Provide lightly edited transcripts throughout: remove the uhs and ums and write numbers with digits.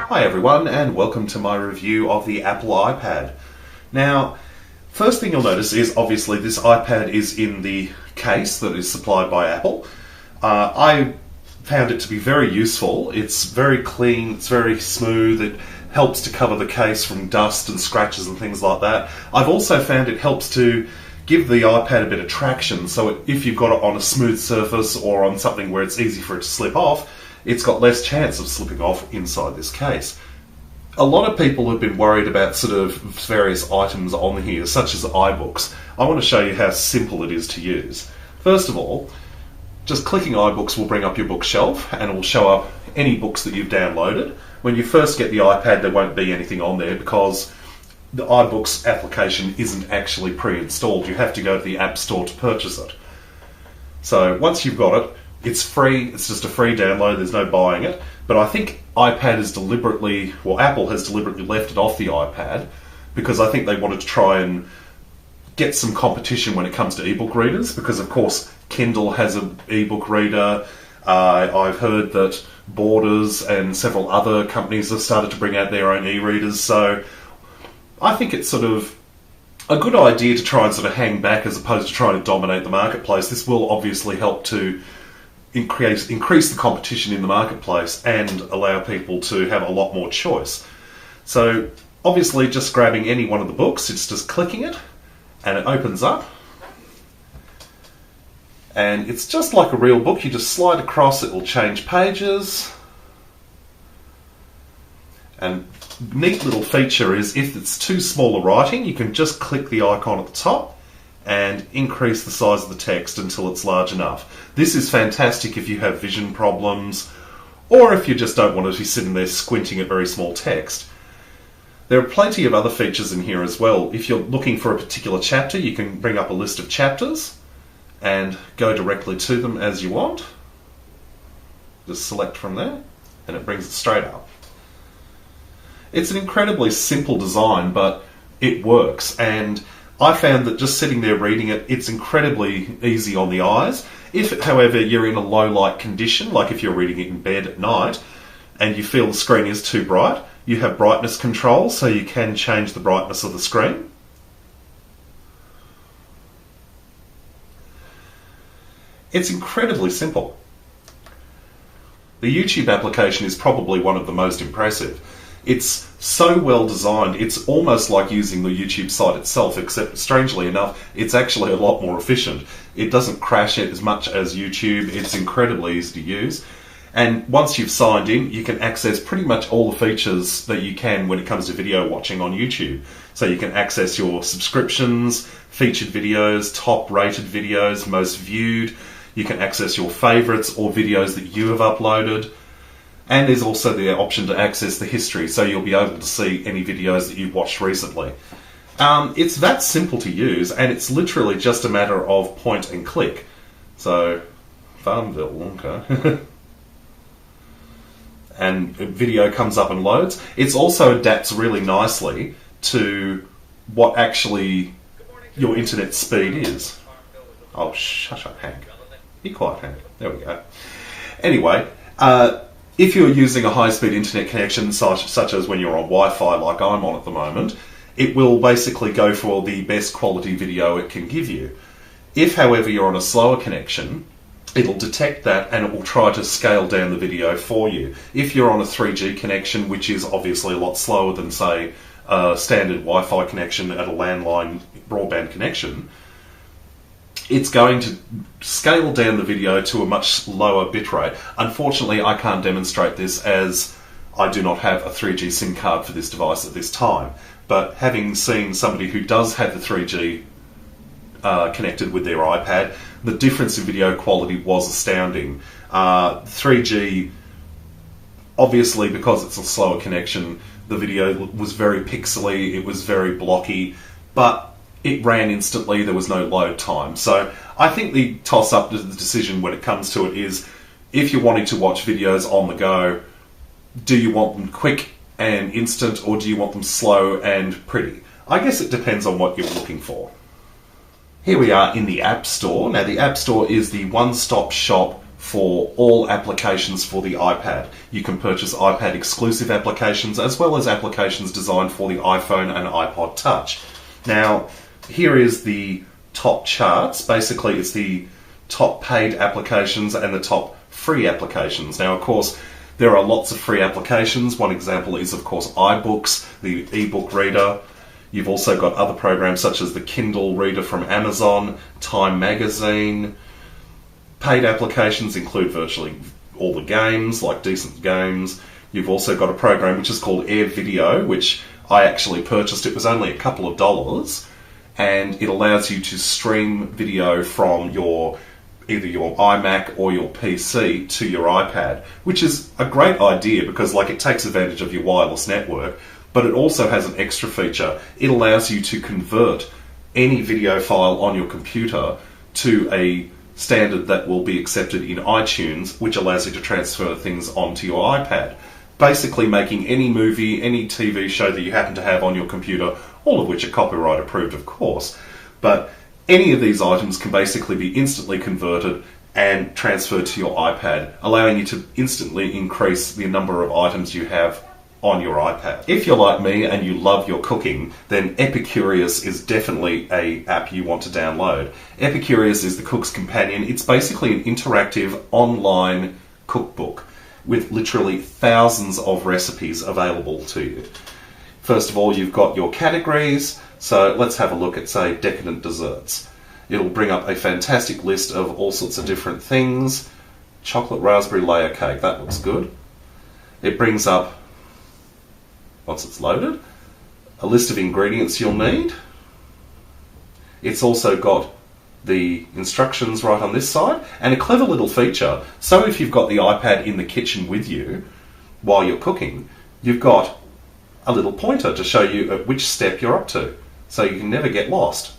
Hi everyone, and welcome to my review of the Apple iPad. Now, first thing you'll notice is obviously this iPad is in the case that is supplied by Apple. I found it to be very useful. It's very clean, it's very smooth, it helps to cover the case from dust and scratches and things like that. I've also found it helps to give the iPad a bit of traction, so if you've got it on a smooth surface or on something where it's easy for it to slip off, it's got less chance of slipping off inside this case. A lot of people have been worried about sort of various items on here, such as iBooks. I want to show you how simple it is to use. First of all, just clicking iBooks will bring up your bookshelf and it will show up any books that you've downloaded. When you first get the iPad, there won't be anything on there because the iBooks application isn't actually pre-installed. You have to go to the App Store to purchase it. So once you've got it, it's free, it's just a free download, there's no buying it. But I think iPad is deliberately, well, Apple has deliberately left it off the iPad because I think they wanted to try and get some competition when it comes to ebook readers, because of course Kindle has an ebook reader. I've heard that Borders and several other companies have started to bring out their own e-readers, so I think it's sort of a good idea to try and sort of hang back as opposed to trying to dominate the marketplace. This will obviously help to increase the competition in the marketplace and allow people to have a lot more choice. So obviously just grabbing any one of the books, it's just clicking it and it opens up. And it's just like a real book. You just slide across, it will change pages. And neat little feature is if it's too small a writing, you can just click the icon at the top and increase the size of the text until it's large enough. This is fantastic if you have vision problems or if you just don't want to be sitting there squinting at very small text. There are plenty of other features in here as well. If you're looking for a particular chapter, you can bring up a list of chapters and go directly to them as you want. Just select from there and it brings it straight up. It's an incredibly simple design, but it works, and I found that just sitting there reading it, it's incredibly easy on the eyes. If, however, you're in a low light condition, like if you're reading it in bed at night, and you feel the screen is too bright, you have brightness control, so you can change the brightness of the screen. It's incredibly simple. The YouTube application is probably one of the most impressive. It's so well designed, it's almost like using the YouTube site itself, except strangely enough, it's actually a lot more efficient. It doesn't crash it as much as YouTube, it's incredibly easy to use. And once you've signed in, you can access pretty much all the features that you can when it comes to video watching on YouTube. So you can access your subscriptions, featured videos, top rated videos, most viewed. You can access your favorites or videos that you have uploaded. And there's also the option to access the history, so you'll be able to see any videos that you've watched recently. It's that simple to use, and it's literally just a matter of point and click. So, Farmville, okay. And video comes up and loads. It also adapts really nicely to what actually your internet speed is. Oh, shut up, Hank. Be quiet, Hank. There we go. Anyway, if you're using a high-speed internet connection, such as when you're on Wi-Fi like I'm on at the moment, it will basically go for the best quality video it can give you. If, however, you're on a slower connection, it'll detect that and it will try to scale down the video for you. If you're on a 3G connection, which is obviously a lot slower than, say, a standard Wi-Fi connection at a landline broadband connection, it's going to scale down the video to a much lower bitrate. Unfortunately, I can't demonstrate this as I do not have a 3G SIM card for this device at this time. But having seen somebody who does have the 3G connected with their iPad, the difference in video quality was astounding. 3G, obviously because it's a slower connection, the video was very pixely, it was very blocky, but it ran instantly, there was no load time. So I think the toss-up, the decision when it comes to it is, if you're wanting to watch videos on the go, do you want them quick and instant, or do you want them slow and pretty? I guess it depends on what you're looking for. Here we are in the App Store. Now the App Store is the one-stop shop for all applications for the iPad. You can purchase iPad exclusive applications as well as applications designed for the iPhone and iPod Touch. Now, here is the top charts. Basically, it's the top paid applications and the top free applications. Now, of course, there are lots of free applications. One example is, of course, iBooks, the ebook reader. You've also got other programs such as the Kindle reader from Amazon, Time Magazine. Paid applications include virtually all the games, like decent games. You've also got a program which is called Air Video, which I actually purchased. It was only a couple of dollars, and it allows you to stream video from either your iMac or your PC to your iPad, which is a great idea because it takes advantage of your wireless network, but it also has an extra feature. It allows you to convert any video file on your computer to a standard that will be accepted in iTunes, which allows you to transfer things onto your iPad. Basically making any movie, any TV show that you happen to have on your computer, all of which are copyright approved, of course, but any of these items can basically be instantly converted and transferred to your iPad, allowing you to instantly increase the number of items you have on your iPad. If you're like me and you love your cooking, then Epicurious is definitely an app you want to download. Epicurious is the cook's companion. It's basically an interactive online cookbook with literally thousands of recipes available to you. First of all, you've got your categories. So let's have a look at, say, decadent desserts. It'll bring up a fantastic list of all sorts of different things. Chocolate raspberry layer cake, that looks good. It brings up, once it's loaded, a list of ingredients you'll need. It's also got the instructions right on this side, and a clever little feature. So if you've got the iPad in the kitchen with you while you're cooking, you've got a little pointer to show you at which step you're up to, so you can never get lost.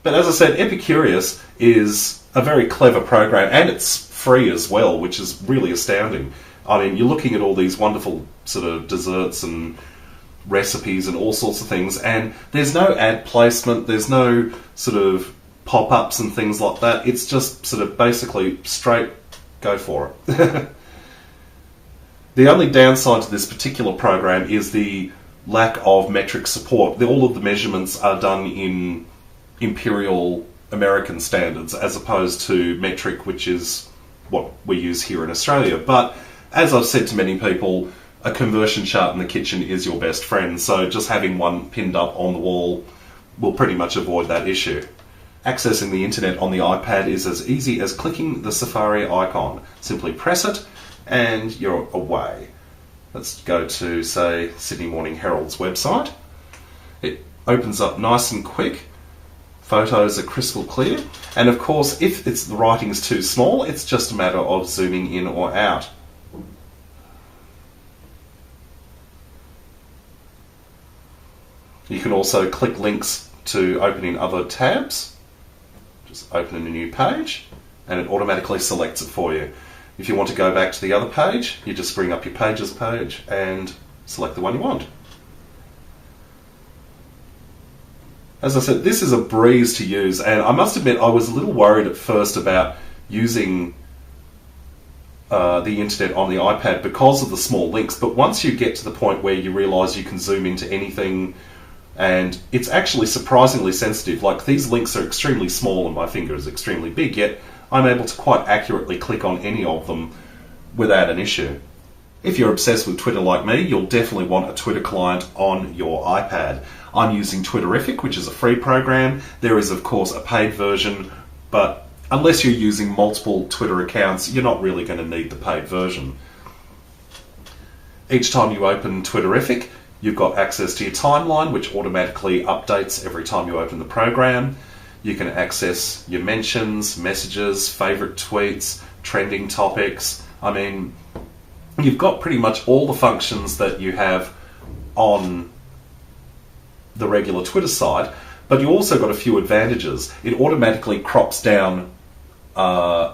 But as I said, Epicurious is a very clever program, and it's free as well, which is really astounding. I mean, you're looking at all these wonderful sort of desserts and recipes and all sorts of things, and there's no ad placement, there's no sort of pop-ups and things like that. It's just sort of basically straight go for it. The only downside to this particular program is the lack of metric support. All of the measurements are done in imperial American standards as opposed to metric, which is what we use here in Australia. But as I've said to many people, a conversion chart in the kitchen is your best friend, so just having one pinned up on the wall will pretty much avoid that issue. Accessing the internet on the iPad is as easy as clicking the Safari icon. Simply press it and you're away. Let's go to, say, Sydney Morning Herald's website. It opens up nice and quick. Photos are crystal clear. And of course, if the writing's too small, it's just a matter of zooming in or out. You can also click links to open in other tabs. Just open in a new page, and it automatically selects it for you. If you want to go back to the other page, you just bring up your Pages page and select the one you want. As I said, this is a breeze to use, and I must admit I was a little worried at first about using the internet on the iPad because of the small links, but once you get to the point where you realise you can zoom into anything, and it's actually surprisingly sensitive. Like, these links are extremely small and my finger is extremely big, yet I'm able to quite accurately click on any of them without an issue. If you're obsessed with Twitter like me, you'll definitely want a Twitter client on your iPad. I'm using Twitterific, which is a free program. There is, of course, a paid version, but unless you're using multiple Twitter accounts, you're not really going to need the paid version. Each time you open Twitterific, you've got access to your timeline, which automatically updates every time you open the program. You can access your mentions, messages, favourite tweets, trending topics. I mean, you've got pretty much all the functions that you have on the regular Twitter site, but you also got a few advantages. It automatically crops down URL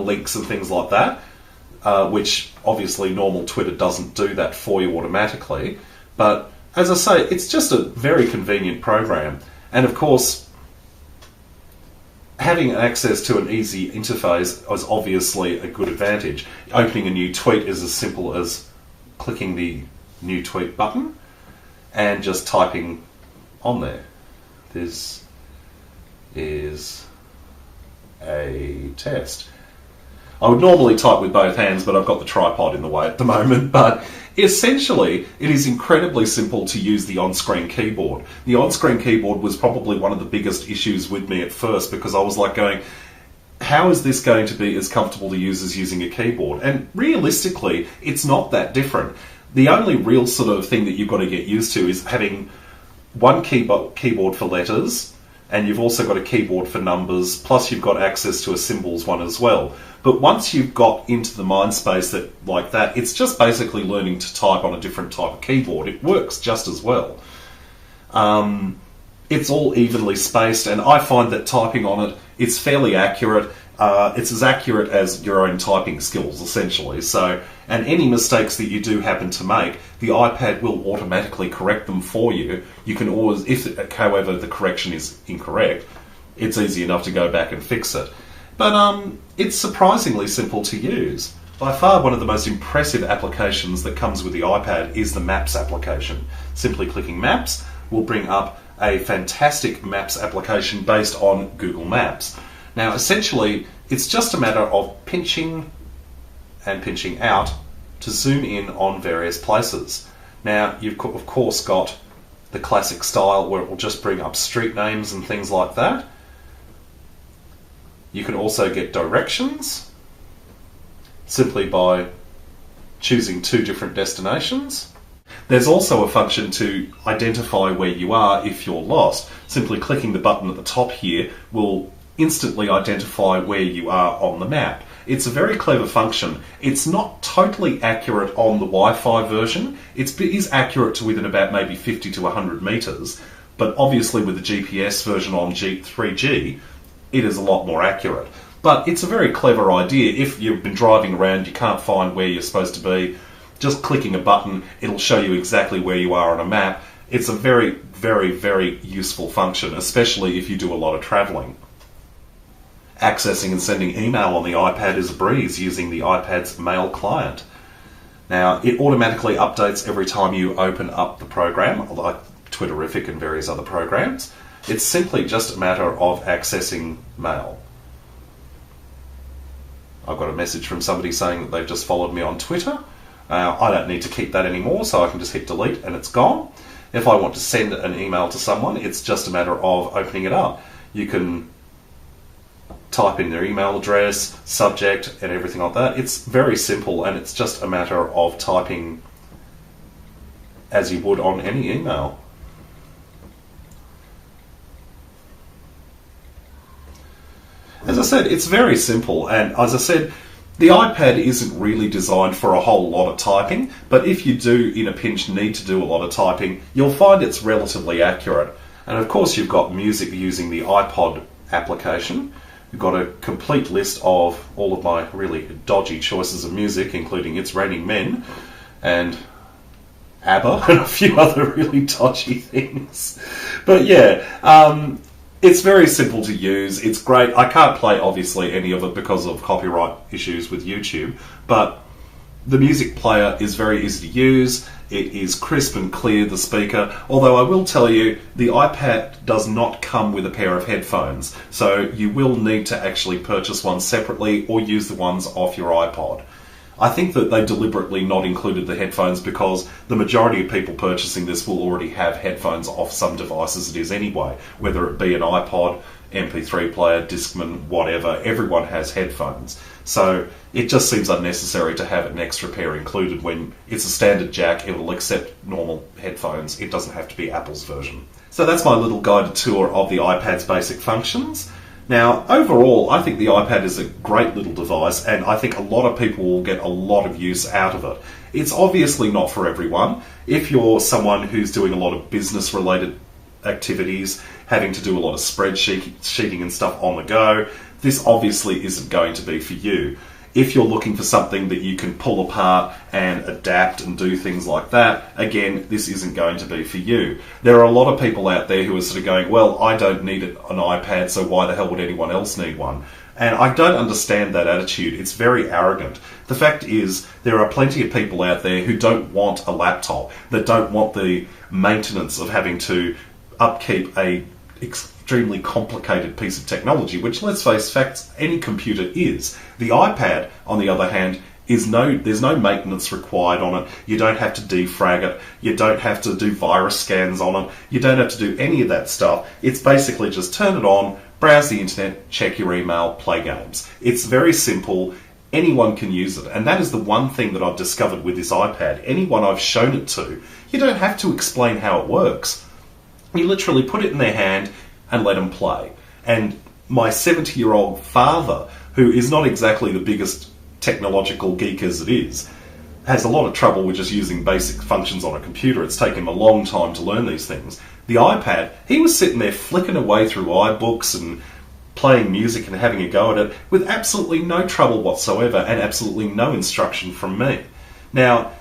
links and things like that, which obviously normal Twitter doesn't do that for you automatically. But as I say, it's just a very convenient program. And of course, having access to an easy interface is obviously a good advantage. Opening a new tweet is as simple as clicking the new tweet button and just typing on there. This is a test. I would normally type with both hands, but I've got the tripod in the way at the moment. But essentially, it is incredibly simple to use the on-screen keyboard. The on-screen keyboard was probably one of the biggest issues with me at first, because I was like going, how is this going to be as comfortable to use as using a keyboard? And realistically, it's not that different. The only real sort of thing that you've got to get used to is having one keyboard for letters, and you've also got a keyboard for numbers, plus you've got access to a symbols one as well. But once you've got into the mind space like that, it's just basically learning to type on a different type of keyboard. It works just as well. It's all evenly spaced, and I find that typing on it, it's fairly accurate. It's as accurate as your own typing skills, essentially. So, and any mistakes that you do happen to make, the iPad will automatically correct them for you. You can always, however, the correction is incorrect, it's easy enough to go back and fix it. But it's surprisingly simple to use. By far, one of the most impressive applications that comes with the iPad is the Maps application. Simply clicking Maps will bring up a fantastic Maps application based on Google Maps. Now, essentially, it's just a matter of pinching and pinching out to zoom in on various places. Now, you've of course got the classic style where it will just bring up street names and things like that. You can also get directions simply by choosing two different destinations. There's also a function to identify where you are if you're lost. Simply clicking the button at the top here will instantly identify where you are on the map. It's a very clever function. It's not totally accurate on the Wi-Fi version. It is accurate to within about maybe 50 to 100 meters, but obviously with the GPS version on 3G, it is a lot more accurate. But it's a very clever idea. If you've been driving around, you can't find where you're supposed to be, just clicking a button, it'll show you exactly where you are on a map. It's a very, very, very useful function, especially if you do a lot of traveling. Accessing and sending email on the iPad is a breeze using the iPad's mail client. Now, it automatically updates every time you open up the program, like Twitterrific and various other programs. It's simply just a matter of accessing mail. I've got a message from somebody saying that they've just followed me on Twitter. I don't need to keep that anymore, so I can just hit delete and it's gone. If I want to send an email to someone, it's just a matter of opening it up. You can type in their email address, subject, and everything like that. It's very simple, and it's just a matter of typing as you would on any email. As I said, it's very simple, and as I said, the iPad isn't really designed for a whole lot of typing, but if you do, in a pinch, need to do a lot of typing, you'll find it's relatively accurate. And of course, you've got music using the iPod application. You've got a complete list of all of my really dodgy choices of music, including It's Raining Men and ABBA and a few other really dodgy things. But yeah, it's very simple to use. It's great. I can't play, obviously, any of it because of copyright issues with YouTube, but the music player is very easy to use. It is crisp and clear, the speaker, although I will tell you, the iPad does not come with a pair of headphones, so you will need to actually purchase one separately or use the ones off your iPod. I think that they deliberately not included the headphones because the majority of people purchasing this will already have headphones off some device as it is anyway, whether it be an iPod, MP3 player, Discman, whatever. Everyone has headphones. So it just seems unnecessary to have an extra pair included when it's a standard jack. It will accept normal headphones. It doesn't have to be Apple's version. So that's my little guided tour of the iPad's basic functions. Now, overall, I think the iPad is a great little device, and I think a lot of people will get a lot of use out of it. It's obviously not for everyone. If you're someone who's doing a lot of business-related activities, having to do a lot of spreadsheeting and stuff on the go, this obviously isn't going to be for you. If you're looking for something that you can pull apart and adapt and do things like that, again, this isn't going to be for you. There are a lot of people out there who are sort of going, well, I don't need an iPad, so why the hell would anyone else need one? And I don't understand that attitude. It's very arrogant. The fact is, there are plenty of people out there who don't want a laptop, that don't want the maintenance of having to upkeep a extremely complicated piece of technology, which, let's face facts, any computer is. The iPad, on the other hand, there's no maintenance required on it. You don't have to defrag it. You don't have to do virus scans on it. You don't have to do any of that stuff. It's basically just turn it on, browse the internet, check your email, play games. It's very simple. Anyone can use it. And that is the one thing that I've discovered with this iPad. Anyone I've shown it to, you don't have to explain how it works. You literally put it in their hand and let them play. And my 70-year-old father, who is not exactly the biggest technological geek as it is, has a lot of trouble with just using basic functions on a computer. It's taken him a long time to learn these things. The iPad, he was sitting there flicking away through iBooks and playing music and having a go at it with absolutely no trouble whatsoever and absolutely no instruction from me. Now,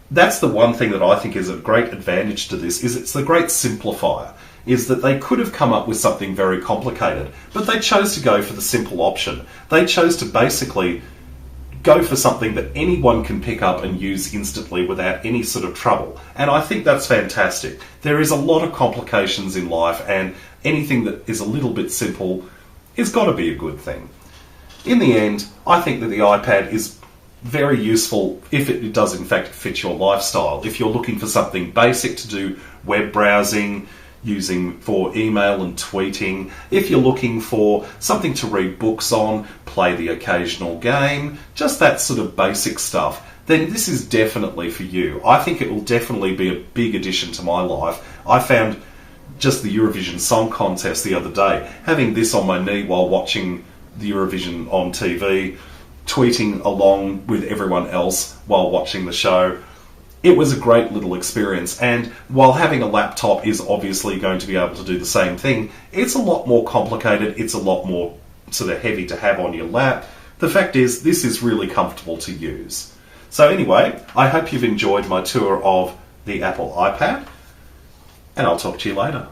that's the one thing that I think is a great advantage to this, is it's the great simplifier, is that they could have come up with something very complicated, but they chose to go for the simple option. They chose to basically go for something that anyone can pick up and use instantly without any sort of trouble. And I think that's fantastic. There is a lot of complications in life, and anything that is a little bit simple has got to be a good thing. In the end, I think that the iPad is very useful if it does in fact fit your lifestyle. If you're looking for something basic to do web browsing, using for email and tweeting, if you're looking for something to read books on, play the occasional game, just that sort of basic stuff, then this is definitely for you. I think it will definitely be a big addition to my life. I found just the Eurovision Song Contest the other day, having this on my knee while watching the Eurovision on TV, tweeting along with everyone else while watching the show. It was a great little experience, and while having a laptop is obviously going to be able to do the same thing, it's a lot more complicated, it's a lot more sort of heavy to have on your lap. The fact is, this is really comfortable to use. So anyway, I hope you've enjoyed my tour of the Apple iPad, and I'll talk to you later.